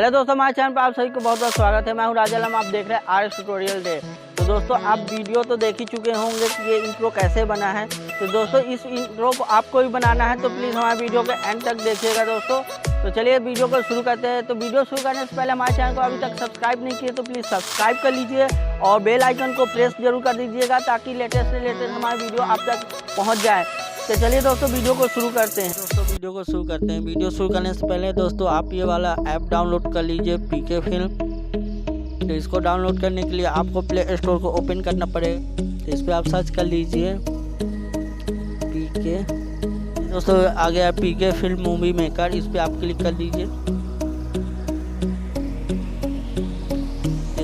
Hello दोस्तों, हमारे channel पर आप सभी को बहुत बहुत स्वागत है। मैं हूं राजालम, आप देख रहे हैं आर ट्यूटोरियल डे। तो दोस्तों, आप वीडियो तो देख ही चुके होंगे कि ये इंट्रो कैसे बना है। तो दोस्तों, इस इंट्रो को आपको भी बनाना है तो प्लीज़ हमारे वीडियो के एंड तक देखिएगा दोस्तों। तो चलिए वीडियो को शुरू करते हैं। तो वीडियो शुरू करने से पहले हमारे चैनल को अभी तक सब्सक्राइब नहीं किए तो प्लीज़ सब्सक्राइब कर लीजिए और बेल आइकन को प्रेस जरूर कर दीजिएगा ताकि लेटेस्ट से लेटेस्ट हमारे वीडियो आप तक पहुँच जाए। तो चलिए दोस्तों, वीडियो को शुरू करते हैं। वीडियो शुरू करने से पहले दोस्तों, आप ये वाला ऐप डाउनलोड कर लीजिए, पीके फिल्म। तो इसको डाउनलोड करने के लिए आपको प्ले स्टोर को ओपन करना पड़ेगा। तो इस पर आप सर्च कर लीजिए पीके। दोस्तों, आ गया पीके फिल्म मूवी मेकर, इस पर आप क्लिक कर लीजिए।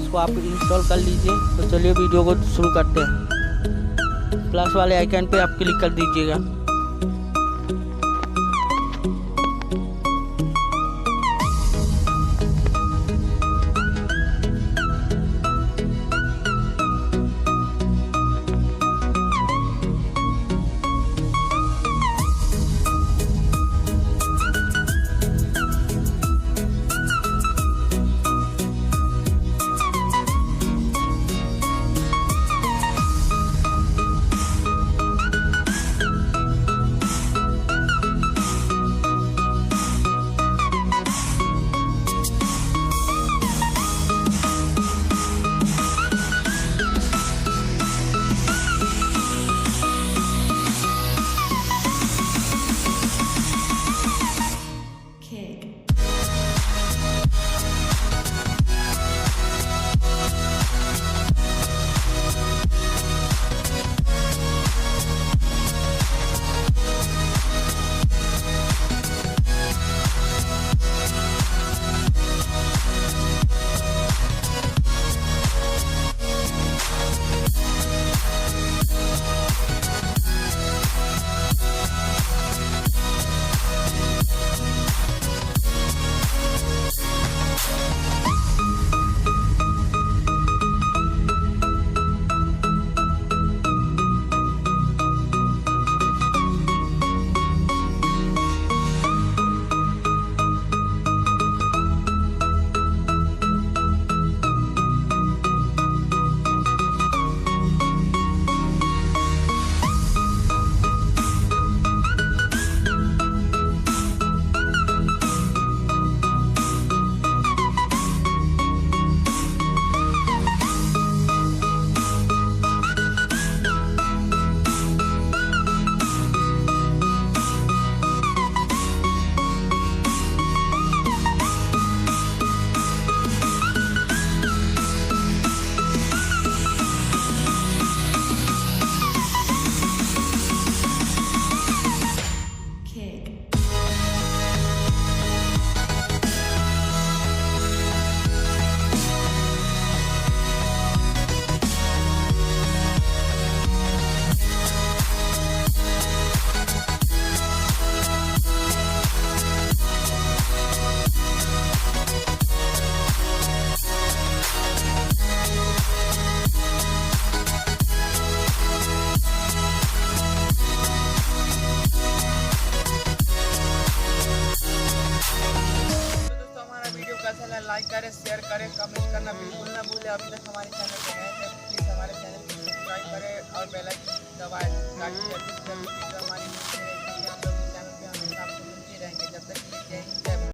इसको आप इंस्टॉल कर लीजिए। तो चलिए वीडियो को शुरू करते हैं। प्लस वाले आइकन पे आप क्लिक कर दीजिएगा। लाइक करें, शेयर करें, कमेंट करना बिल्कुल ना भूलें। अभी तक हमारे चैनल पर नए हैं तो प्लीज़ हमारे चैनल को सब्सक्राइब करें और बेल आइकन दबाएं ताकि जल्दी से जल्दी हमारी